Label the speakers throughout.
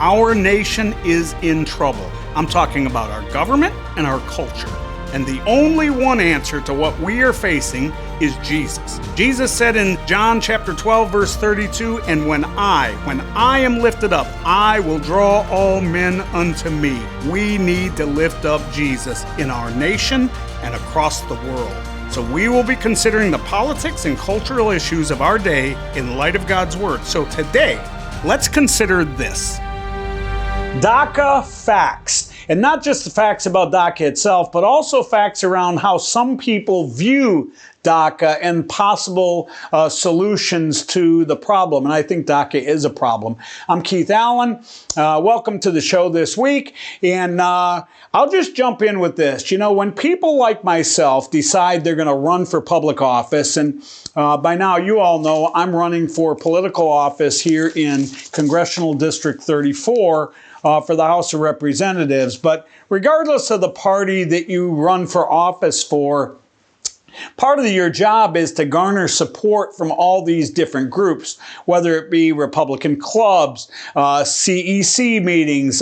Speaker 1: Our nation is in trouble. I'm talking about our government and our culture. And the only one answer to what we are facing is Jesus. Jesus said in John chapter 12, verse 32, and when I am lifted up, I will draw all men unto me. We need to lift up Jesus in our nation and across the world. So we will be considering the politics and cultural issues of our day in light of God's word. So today, let's consider this. DACA Facts. And not just the facts about DACA itself, but also facts around how some people view DACA and possible solutions to the problem. And I think DACA is a problem. I'm Keith Allen. Welcome to the show this week. And I'll just jump in with this. You know, when people like myself decide they're going to run for public office, and by now you all know I'm running for political office here in Congressional District 34, for the House of Representatives. But regardless of the party that you run for office for, part of your job is to garner support from all these different groups, whether it be Republican clubs, CEC meetings,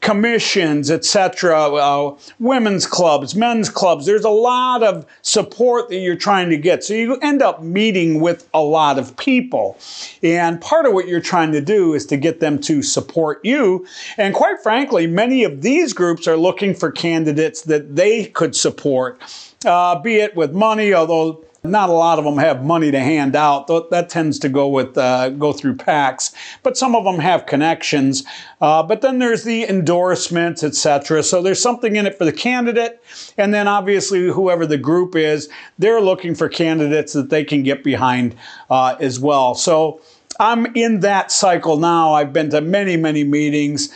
Speaker 1: commissions, etc., women's clubs, men's clubs. There's a lot of support that you're trying to get. So you end up meeting with a lot of people. And part of what you're trying to do is to get them to support you. And quite frankly, many of these groups are looking for candidates that they could support. Be it with money, although not a lot of them have money to hand out. That tends to go through PACs. But some of them have connections. But then there's the endorsements, etc. So there's something in it for the candidate. And then obviously whoever the group is, they're looking for candidates that they can get behind as well. So I'm in that cycle now. I've been to many, many meetings,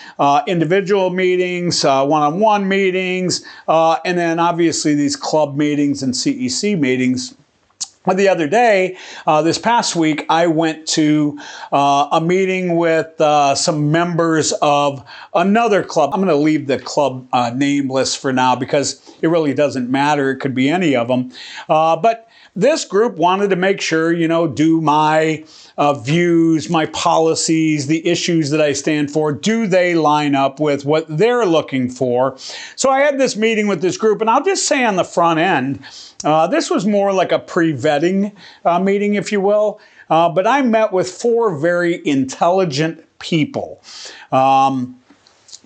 Speaker 1: individual meetings, one-on-one meetings, and then obviously these club meetings and CEC meetings. The other day, this past week, I went to a meeting with some members of another club. I'm going to leave the club nameless for now because it really doesn't matter. It could be any of them. But this group wanted to make sure, do my views, my policies, the issues that I stand for, do they line up with what they're looking for? So I had this meeting with this group, and I'll just say on the front end, this was more like a pre-vetting meeting, if you will. But I met with 4 very intelligent people.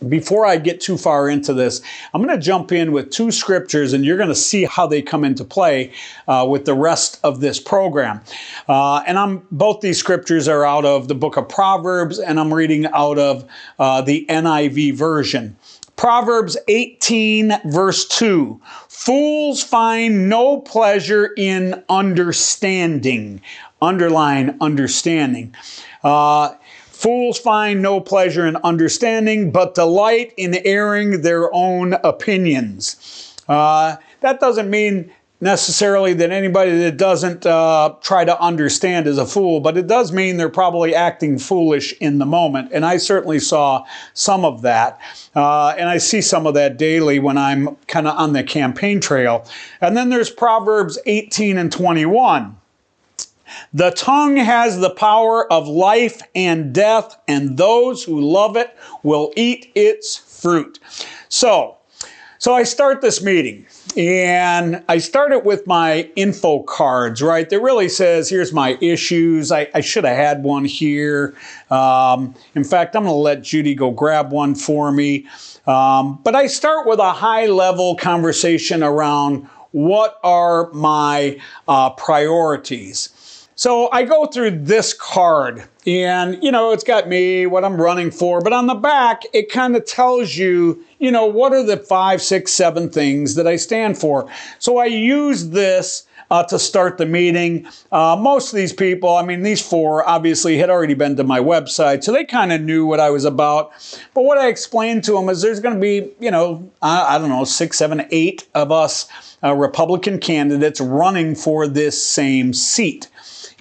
Speaker 1: Before I get too far into this, I'm going to jump in with 2 scriptures, and you're going to see how they come into play with the rest of this program. Both these scriptures are out of the book of Proverbs, and I'm reading out of the NIV version. Proverbs 18, verse 2. Fools find no pleasure in understanding. Underline understanding. Fools find no pleasure in understanding, but delight in airing their own opinions. That doesn't mean necessarily that anybody that doesn't try to understand is a fool, but it does mean they're probably acting foolish in the moment. And I certainly saw some of that. And I see some of that daily when I'm kind of on the campaign trail. And then there's Proverbs 18 and 21. The tongue has the power of life and death, and those who love it will eat its fruit. So I start this meeting, and I start it with my info cards, right? That really says, here's my issues. I should have had one here. In fact, I'm going to let Judy go grab one for me. But I start with a high-level conversation around what are my priorities. So I go through this card, and, it's got me, what I'm running for, but on the back, it kind of tells you, what are the 5, 6, 7 things that I stand for. So I use this to start the meeting. Most of these people, these 4 obviously had already been to my website, so they kind of knew what I was about. But what I explained to them is there's going to be, I don't know, 6, 7, 8 of us Republican candidates running for this same seat.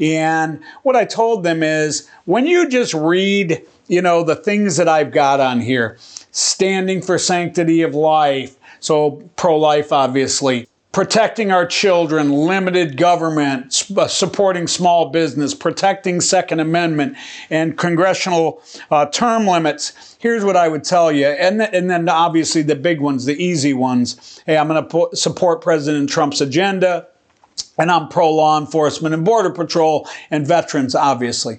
Speaker 1: And what I told them is, when you just read, the things that I've got on here, standing for sanctity of life, so pro-life obviously, protecting our children, limited government, supporting small business, protecting Second Amendment, and congressional term limits. Here's what I would tell you, and then obviously the big ones, the easy ones. Hey, I'm going to support President Trump's agenda, and I'm pro-law enforcement and border patrol and veterans, obviously.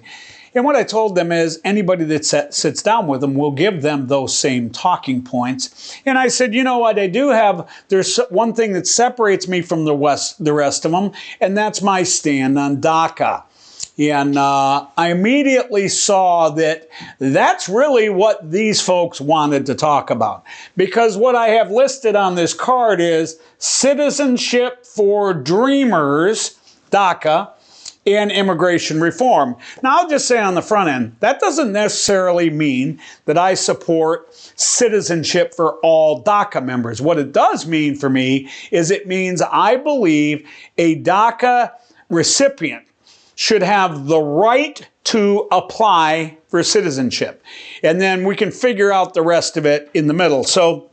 Speaker 1: And what I told them is anybody that sits down with them will give them those same talking points. And I said, you know what, I do have, there's one thing that separates me from the rest of them, and that's my stand on DACA. And I immediately saw that that's really what these folks wanted to talk about. Because what I have listed on this card is citizenship for dreamers, DACA, and immigration reform. Now, I'll just say on the front end, that doesn't necessarily mean that I support citizenship for all DACA members. What it does mean for me is it means I believe a DACA recipient should have the right to apply for citizenship. And then we can figure out the rest of it in the middle. So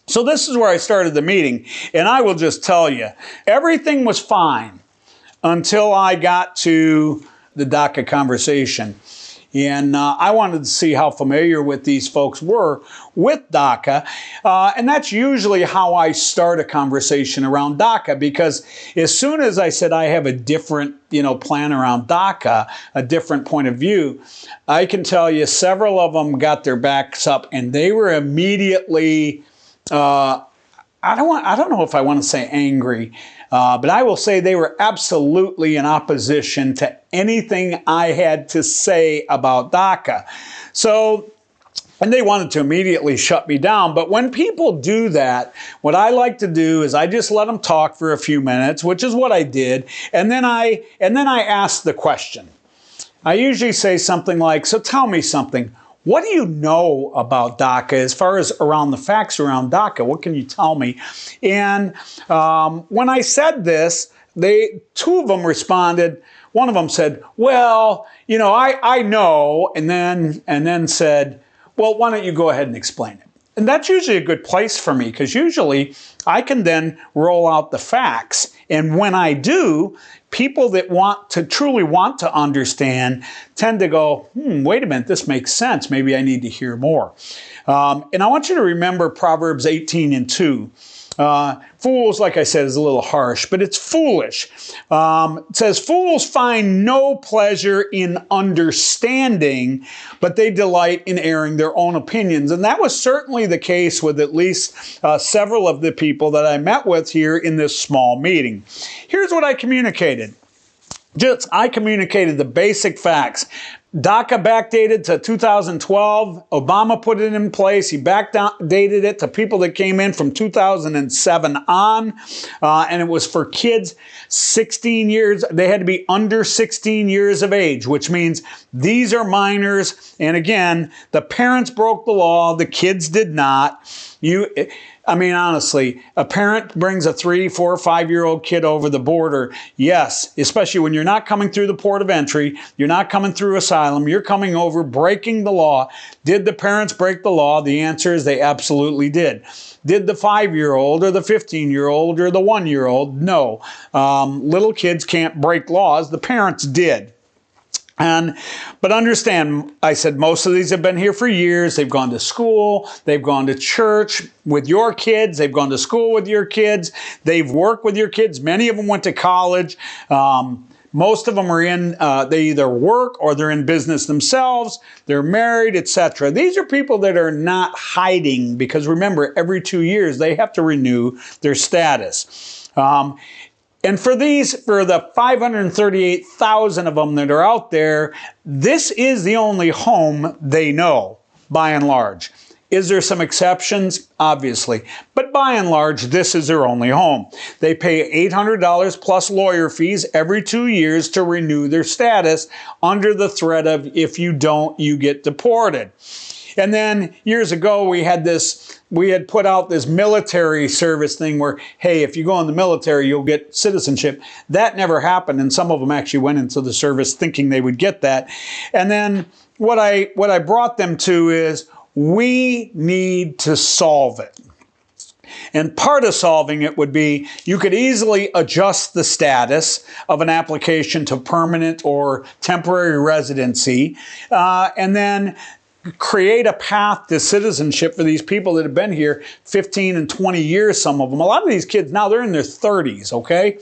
Speaker 1: this is where I started the meeting. And I will just tell you, everything was fine until I got to the DACA conversation. And I wanted to see how familiar with these folks were with DACA. And that's usually how I start a conversation around DACA, because as soon as I said I have a different, plan around DACA, a different point of view, I can tell you several of them got their backs up and they were immediately, I don't know if I want to say angry, but I will say they were absolutely in opposition to anything I had to say about DACA. And they wanted to immediately shut me down. But when people do that, what I like to do is I just let them talk for a few minutes, which is what I did. And then I ask the question. I usually say something like, so tell me something. What do you know about DACA as far as around the facts around DACA? What can you tell me? And when I said this, two of them responded. One of them said, well, I know, and then said, well, why don't you go ahead and explain it? And that's usually a good place for me, because usually I can then roll out the facts. And when I do, people that truly want to understand tend to go, wait a minute, this makes sense. Maybe I need to hear more. And I want you to remember Proverbs 18:2. Fools, like I said, is a little harsh, but it's foolish. It says, fools find no pleasure in understanding, but they delight in airing their own opinions. And that was certainly the case with at least several of the people that I met with here in this small meeting. Here's what I communicated. I communicated the basic facts. DACA backdated to 2012. Obama put it in place. He backdated it to people that came in from 2007 on. And it was for kids 16 years. They had to be under 16 years of age, which means these are minors. And again, the parents broke the law. The kids did not. Honestly, a parent brings a 3, 4, 5-year-old kid over the border. Yes, especially when you're not coming through the port of entry, you're not coming through asylum, you're coming over, breaking the law. Did the parents break the law? The answer is they absolutely did. Did the 5-year-old or the 15-year-old or the 1-year-old? No. Little kids can't break laws. The parents did. But understand, I said most of these have been here for years. They've gone to school. They've gone to church with your kids. They've gone to school with your kids. They've worked with your kids. Many of them went to college. Most of them are they either work or they're in business themselves. They're married, etc. These are people that are not hiding, because remember, every 2 years they have to renew their status. And for the 538,000 of them that are out there, this is the only home they know, by and large. Is there some exceptions? Obviously. But by and large, this is their only home. They pay $800 plus lawyer fees every 2 years to renew their status under the threat of, if you don't, you get deported. And then years ago, we had put out this military service thing where, hey, if you go in the military, you'll get citizenship. That never happened, and some of them actually went into the service thinking they would get that. And then what I brought them to is, we need to solve it. And part of solving it would be you could easily adjust the status of an application to permanent or temporary residency, and then create a path to citizenship for these people that have been here 15 and 20 years, some of them. A lot of these kids now, they're in their 30s, okay?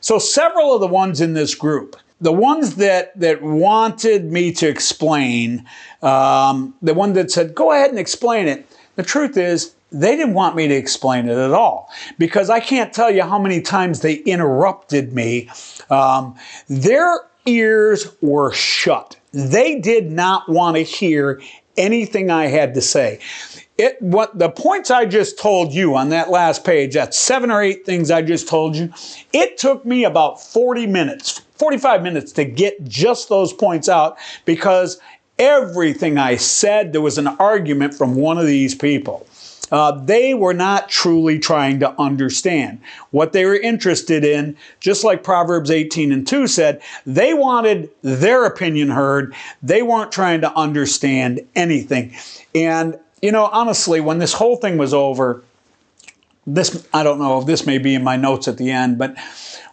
Speaker 1: So several of the ones in this group, the ones that wanted me to explain, the one that said, go ahead and explain it, the truth is, they didn't want me to explain it at all, because I can't tell you how many times they interrupted me. Their ears were shut. They did not want to hear anything I had to say. What the points I just told you on that last page, that 7 or 8 things I just told you, it took me about 40 minutes, 45 minutes to get just those points out, because everything I said, there was an argument from one of these people. They were not truly trying to understand. What they were interested in, just like Proverbs 18:2 said, they wanted their opinion heard. They weren't trying to understand anything. And, you know, honestly, when this whole thing was over, I don't know if this may be in my notes at the end, but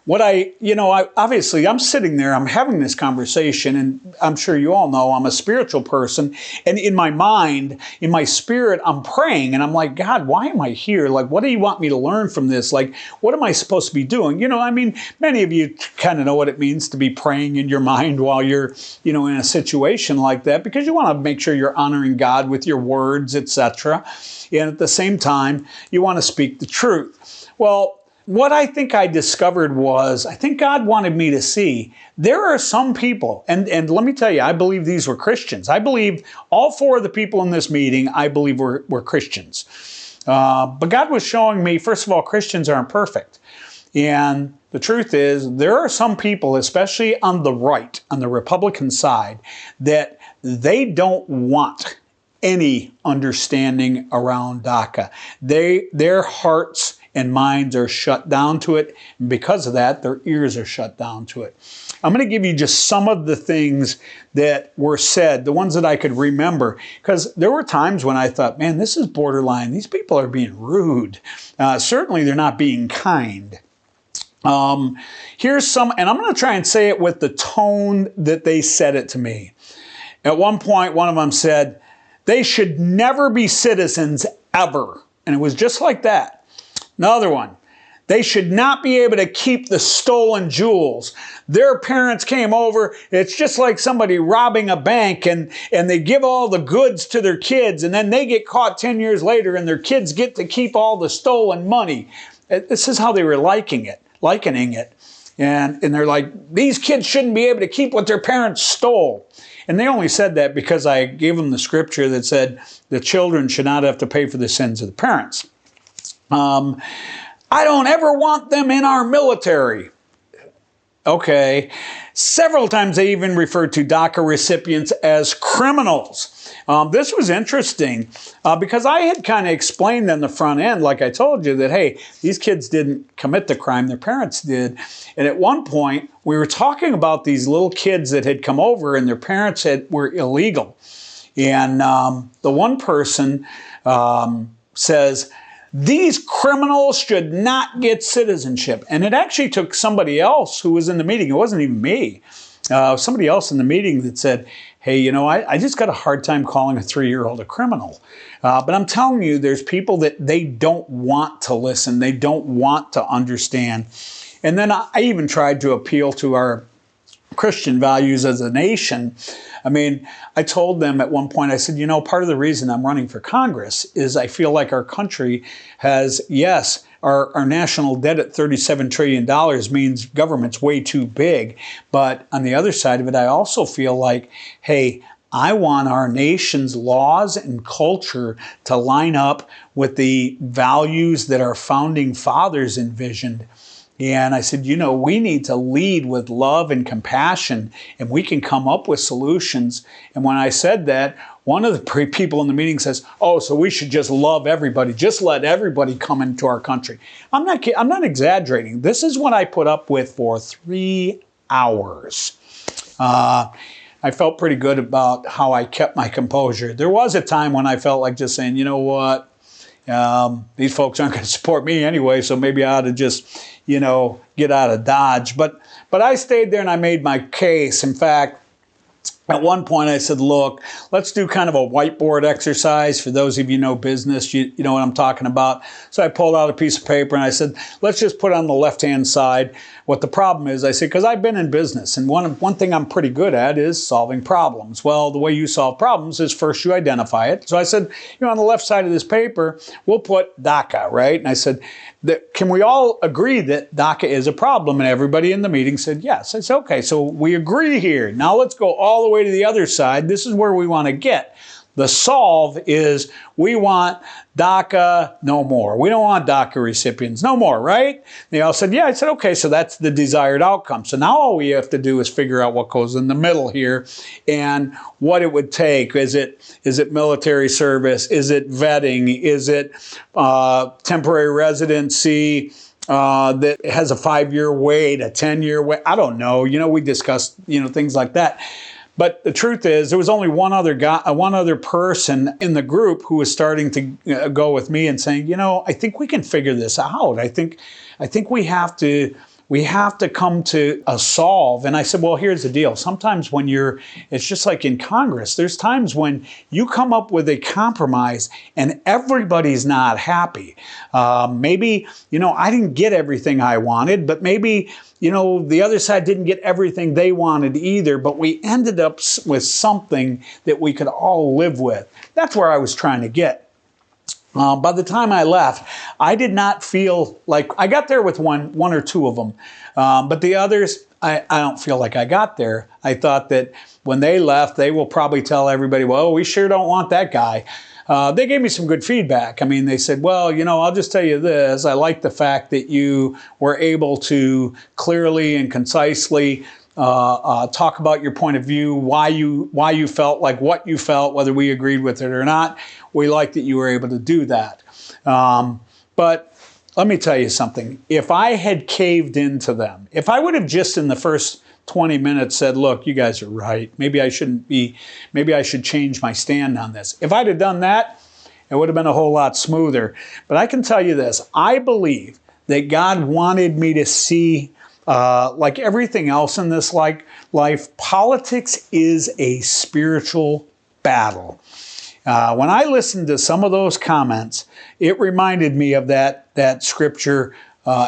Speaker 1: obviously I'm sitting there, I'm having this conversation, and I'm sure you all know I'm a spiritual person. And in my mind, in my spirit, I'm praying, and I'm like, God, why am I here? Like, what do you want me to learn from this? Like, what am I supposed to be doing? You know, I mean, many of you kind of know what it means to be praying in your mind while you're, in a situation like that, because you want to make sure you're honoring God with your words, etc. And at the same time, you want to speak the truth. Well, what I think I discovered was, I think God wanted me to see, there are some people, and let me tell you, I believe these were Christians. I believe all 4 of the people in this meeting, I believe were Christians. But God was showing me, first of all, Christians aren't perfect. And the truth is, there are some people, especially on the right, on the Republican side, that they don't want any understanding around DACA. Their hearts and minds are shut down to it. And because of that, their ears are shut down to it. I'm going to give you just some of the things that were said, the ones that I could remember, because there were times when I thought, man, this is borderline. These people are being rude. Certainly they're not being kind. Here's some, and I'm going to try and say it with the tone that they said it to me. At one point, one of them said, they should never be citizens ever. And it was just like that. Another one, they should not be able to keep the stolen jewels. Their parents came over, it's just like somebody robbing a bank, and they give all the goods to their kids, and then they get caught 10 years later, and their kids get to keep all the stolen money. This is how they were likening it. And they're like, these kids shouldn't be able to keep what their parents stole. And they only said that because I gave them the scripture that said the children should not have to pay for the sins of the parents. I don't ever want them in our military. Okay. Several times they even referred to DACA recipients as criminals. This was interesting because I had kind of explained on the front end, like I told you, that, hey, these kids didn't commit the crime, their parents did. And at one point, we were talking about these little kids that had come over and their parents were illegal. And the one person says, these criminals should not get citizenship. And it actually took somebody else who was in the meeting. It wasn't even me. Somebody else in the meeting that said, hey, I just got a hard time calling a 3-year-old a criminal. But I'm telling you, there's people that they don't want to listen. They don't want to understand. And then I even tried to appeal to our Christian values as a nation. I mean, I told them at one point, I said, part of the reason I'm running for Congress is I feel like our country has, yes, our national debt at $37 trillion means government's way too big. But on the other side of it, I also feel like, hey, I want our nation's laws and culture to line up with the values that our founding fathers envisioned. And I said, we need to lead with love and compassion, and we can come up with solutions. And when I said that, one of the people in the meeting says, oh, so we should just love everybody. Just let everybody come into our country. I'm not exaggerating. This is what I put up with for 3 hours. I felt pretty good about how I kept my composure. There was a time when I felt like just saying, you know what?
Speaker 2: these folks aren't going to support me anyway, so maybe I ought to just, get out of Dodge. But I stayed there and I made my case. In fact, at one point I said, look, let's do kind of a whiteboard exercise. For those of you who know business, you know what I'm talking about. So I pulled out a piece of paper and I said, let's just put on the left-hand side what the problem is. I said, because I've been in business, and one thing I'm pretty good at is solving problems. Well, the way you solve problems is first you identify it. So I said, on the left side of this paper, we'll put DACA, right? And I said, can we all agree that DACA is a problem? And everybody in the meeting said yes. I said, okay, so we agree here. Now let's go all the way to the other side. This is where we want to get. The solve is we want DACA no more. We don't want DACA recipients no more, right? They all said, yeah. I said, okay, so that's the desired outcome. So now all we have to do is figure out what goes in the middle here and what it would take. Is it military service? Is it vetting? Is it temporary residency? That has a 5-year wait, a 10-year wait. I don't know. We discussed, things like that. But the truth is, there was only one other person in the group who was starting to go with me and saying, I think we can figure this out. I think we have to come to a solve. And I said, well, here's the deal. Sometimes when it's just like in Congress, there's times when you come up with a compromise and everybody's not happy. Maybe, I didn't get everything I wanted, but maybe, the other side didn't get everything they wanted either, but we ended up with something that we could all live with. That's where I was trying to get. By the time I left, I did not feel like I got there with one or two of them. But the others, I don't feel like I got there. I thought that when they left, they will probably tell everybody, well, we sure don't want that guy. They gave me some good feedback. I mean, they said, well, I'll just tell you this. I like the fact that you were able to clearly and concisely talk about your point of view, why you felt like what you felt, whether we agreed with it or not. We like that you were able to do that. But let me tell you something. If I had caved into them, if I would have just in the first 20 minutes said, look, you guys are right. Maybe I should change my stand on this. If I'd have done that, it would have been a whole lot smoother. But I can tell you this. I believe that God wanted me to see, like everything else in this life, politics is a spiritual battle. When I listened to some of those comments, it reminded me of that scripture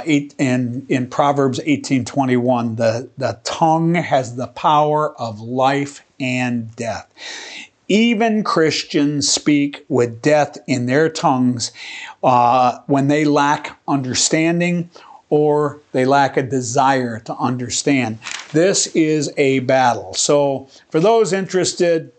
Speaker 2: in Proverbs 18:21. The tongue has the power of life and death. Even Christians speak with death in their tongues when they lack understanding or they lack a desire to understand. This is a battle. So for those interested,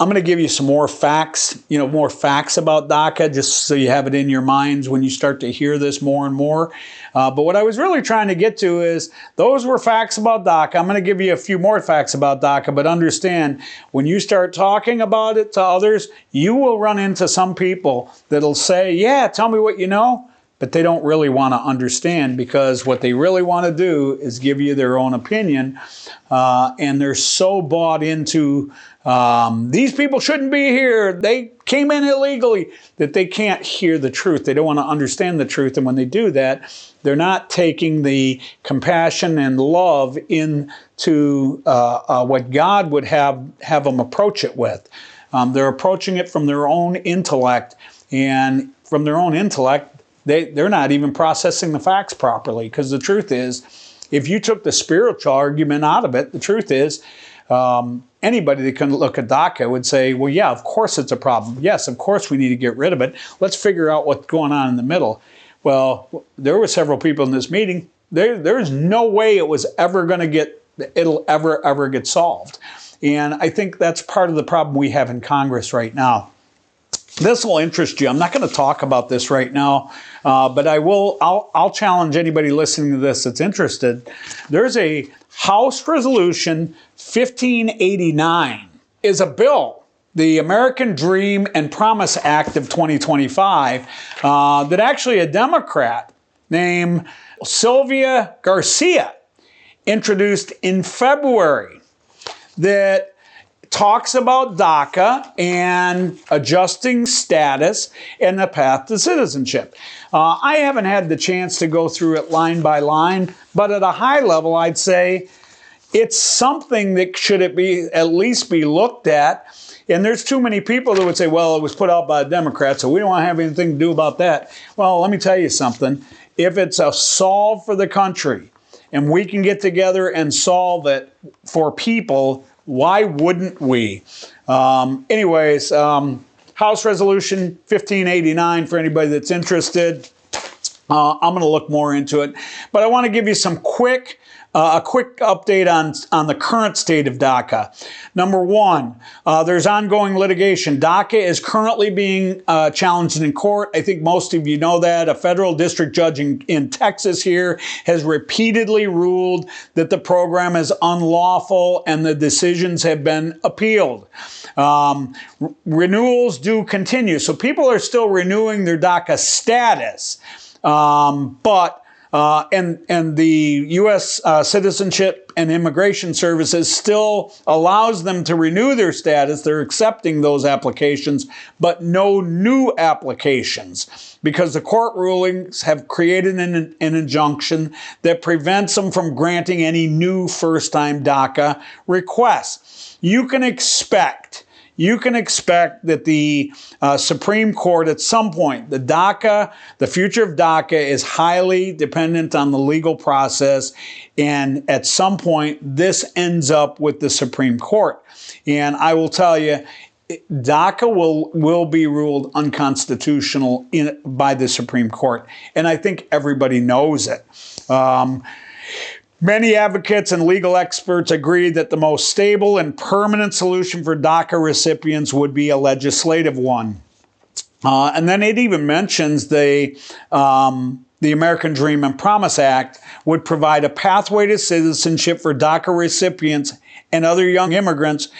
Speaker 2: I'm going to give you some more facts, more facts about DACA, just so you have it in your minds when you start to hear this more and more. But what I was really trying to get to is, those were facts about DACA. I'm going to give you a few more facts about DACA, but understand, when you start talking about it to others, you will run into some people that'll say, yeah, tell me what you know, but they don't really want to understand, because what they really want to do is give you their own opinion, and they're so bought into these people shouldn't be here, they came in illegally, that they can't hear the truth. They don't want to understand the truth. And when they do that, they're not taking the compassion and love into what God would have them approach it with. They're approaching it from their own intellect, and from their own intellect, they're not even processing the facts properly. Because the truth is, if you took the spiritual argument out of it, the truth is, anybody that can look at DACA would say, well, yeah, of course it's a problem. Yes, of course we need to get rid of it. Let's figure out what's going on in the middle. Well, there were several people in this meeting. There's no way it'll ever get solved. And I think that's part of the problem we have in Congress right now. This will interest you. I'm not going to talk about this right now, but I'll challenge anybody listening to this that's interested. There's a House Resolution 1589 is a bill, the American Dream and Promise Act of 2025, that actually a Democrat named Sylvia Garcia introduced in February, that talks about DACA and adjusting status and the path to citizenship. I haven't had the chance to go through it line by line, but at a high level, I'd say it's something that should at least be looked at. And there's too many people that would say, well, it was put out by a Democrat, so we don't want to have anything to do about that. Well, let me tell you something. If it's a solve for the country and we can get together and solve it for people, why wouldn't we? Anyways, House Resolution 1589 for anybody that's interested. I'm going to look more into it. But I want to give you some a quick update on the current state of DACA. Number one, there's ongoing litigation. DACA is currently being challenged in court. I think most of you know that. A federal district judge in Texas here has repeatedly ruled that the program is unlawful and the decisions have been appealed. Renewals do continue. So people are still renewing their DACA status. But the U.S. Citizenship and Immigration Services still allows them to renew their status. They're accepting those applications, but no new applications because the court rulings have created an injunction that prevents them from granting any new first-time DACA requests. You can expect that the Supreme Court at some point, the future of DACA is highly dependent on the legal process, and at some point this ends up with the Supreme Court. And I will tell you, DACA will be ruled unconstitutional by the Supreme Court, and I think everybody knows it. Many advocates and legal experts agree that the most stable and permanent solution for DACA recipients would be a legislative one. And then it even mentions the American Dream and Promise Act would provide a pathway to citizenship for DACA recipients and other young immigrants.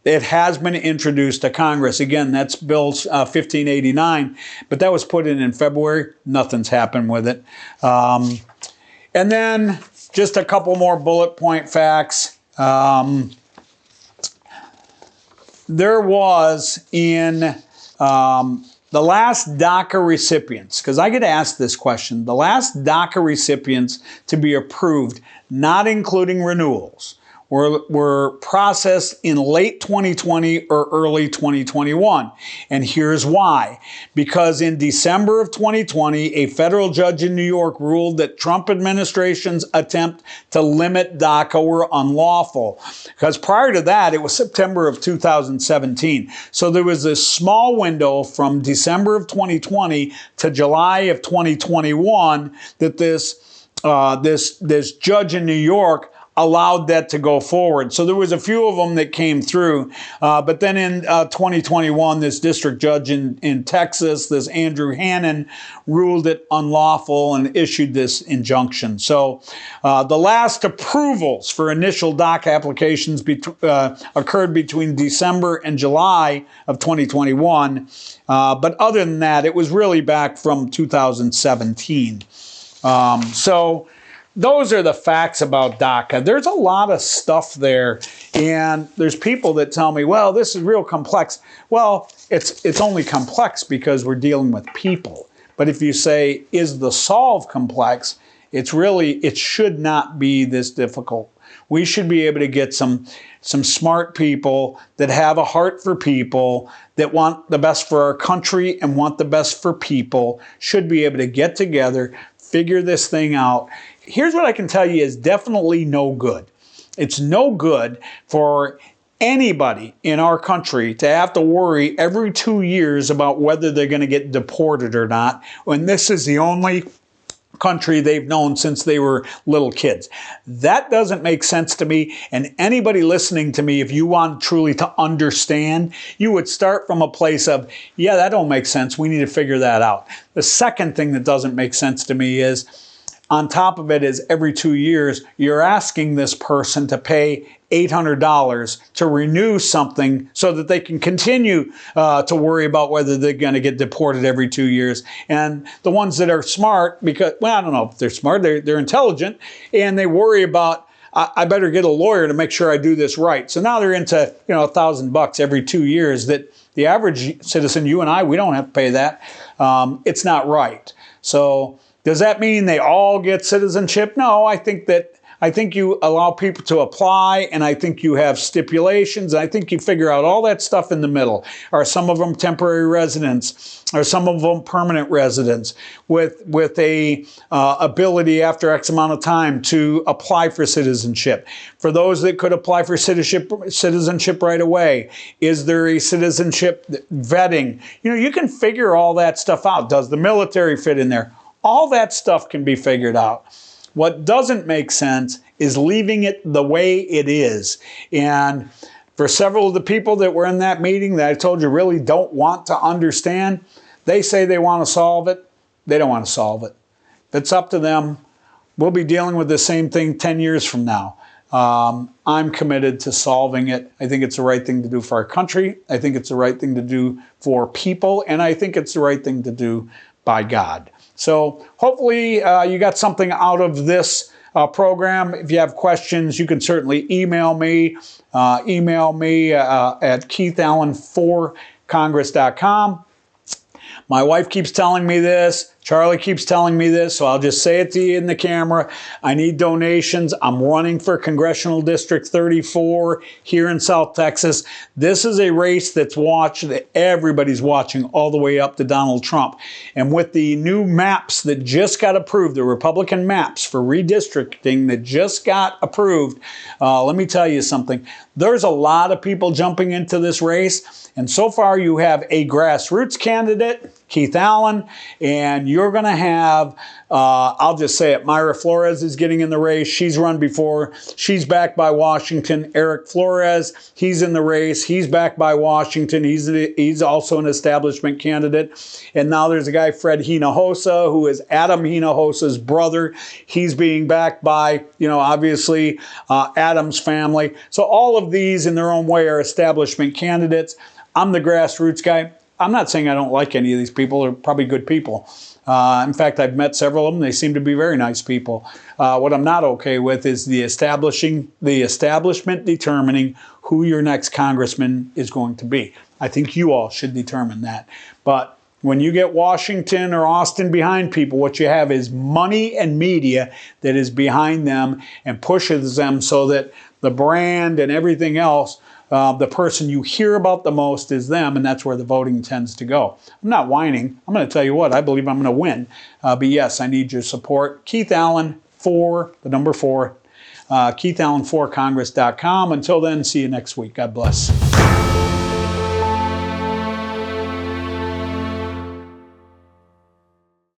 Speaker 2: It has been introduced to Congress. Again, that's Bill 1589, but that was put in February. Nothing's happened with it. And then just a couple more bullet point facts. There was in the last DACA recipients, because I get asked this question, the last DACA recipients to be approved, not including renewals, were processed in late 2020 or early 2021. And here's why. Because in December of 2020, a federal judge in New York ruled that Trump administration's attempt to limit DACA were unlawful. Because prior to that, it was September of 2017. So there was this small window from December of 2020 to July of 2021 that this judge in New York allowed that to go forward. So there was a few of them that came through. But then in 2021, this district judge in Texas, this Andrew Hannon, ruled it unlawful and issued this injunction. So the last approvals for initial DACA applications occurred between December and July of 2021. But other than that, it was really back from 2017. So those are the facts about DACA. There's a lot of stuff there, and there's people that tell me, well, this is real complex. Well, it's only complex because we're dealing with people. But if you say, is the solve complex, it should not be this difficult. We should be able to get some smart people that have a heart for people, that want the best for our country and want the best for people, should be able to get together, figure this thing out. Here's what I can tell you is definitely no good. It's no good for anybody in our country to have to worry every 2 years about whether they're going to get deported or not, when this is the only country they've known since they were little kids. That doesn't make sense to me. And anybody listening to me, if you want truly to understand, you would start from a place of, yeah, that don't make sense. We need to figure that out. The second thing that doesn't make sense to me is, on top of it, is every 2 years, you're asking this person to pay $800 to renew something so that they can continue to worry about whether they're going to get deported every 2 years. And the ones that are smart, because, well, I don't know if they're smart, they're intelligent, and they worry about I better get a lawyer to make sure I do this right. So now they're into, $1,000 every 2 years that the average citizen, you and I, we don't have to pay that. It's not right. So does that mean they all get citizenship? No, I think you allow people to apply, and I think you have stipulations. I think you figure out all that stuff in the middle. Are some of them temporary residents? Are some of them permanent residents with a ability after X amount of time to apply for citizenship? For those that could apply for citizenship right away, is there a citizenship vetting? You can figure all that stuff out. Does the military fit in there? All that stuff can be figured out. What doesn't make sense is leaving it the way it is. And for several of the people that were in that meeting that I told you really don't want to understand, they say they want to solve it. They don't want to solve it. If it's up to them, we'll be dealing with the same thing 10 years from now. I'm committed to solving it. I think it's the right thing to do for our country. I think it's the right thing to do for people. And I think it's the right thing to do by God. So hopefully you got something out of this program. If you have questions, you can certainly email me. At keithallen4congress.com. My wife keeps telling me this. Charlie keeps telling me this, so I'll just say it to you in the camera. I need donations. I'm running for Congressional District 34 here in South Texas. This is a race that's watched, that everybody's watching all the way up to Donald Trump. And with the new maps that just got approved, the Republican maps for redistricting that just got approved, let me tell you something. There's a lot of people jumping into this race. And so far you have a grassroots candidate, Keith Allen, and you're going to have, I'll just say it, Mayra Flores is getting in the race. She's run before. She's backed by Washington. Eric Flores, he's in the race. He's backed by Washington. He's also an establishment candidate. And now there's a guy, Fred Hinojosa, who is Adam Hinojosa's brother. He's being backed by, obviously Adam's family. So all of these in their own way are establishment candidates. I'm the grassroots guy. I'm not saying I don't like any of these people. They're probably good people. In fact, I've met several of them. They seem to be very nice people. What I'm not okay with is the establishment determining who your next congressman is going to be. I think you all should determine that. But when you get Washington or Austin behind people, what you have is money and media that is behind them and pushes them so that the brand and everything else, the person you hear about the most is them, and that's where the voting tends to go. I'm not whining. I'm going to tell you what, I believe I'm going to win. But yes, I need your support. Keith Allen, 4, the number 4, keithallen4congress.com. Until then, see you next week. God bless.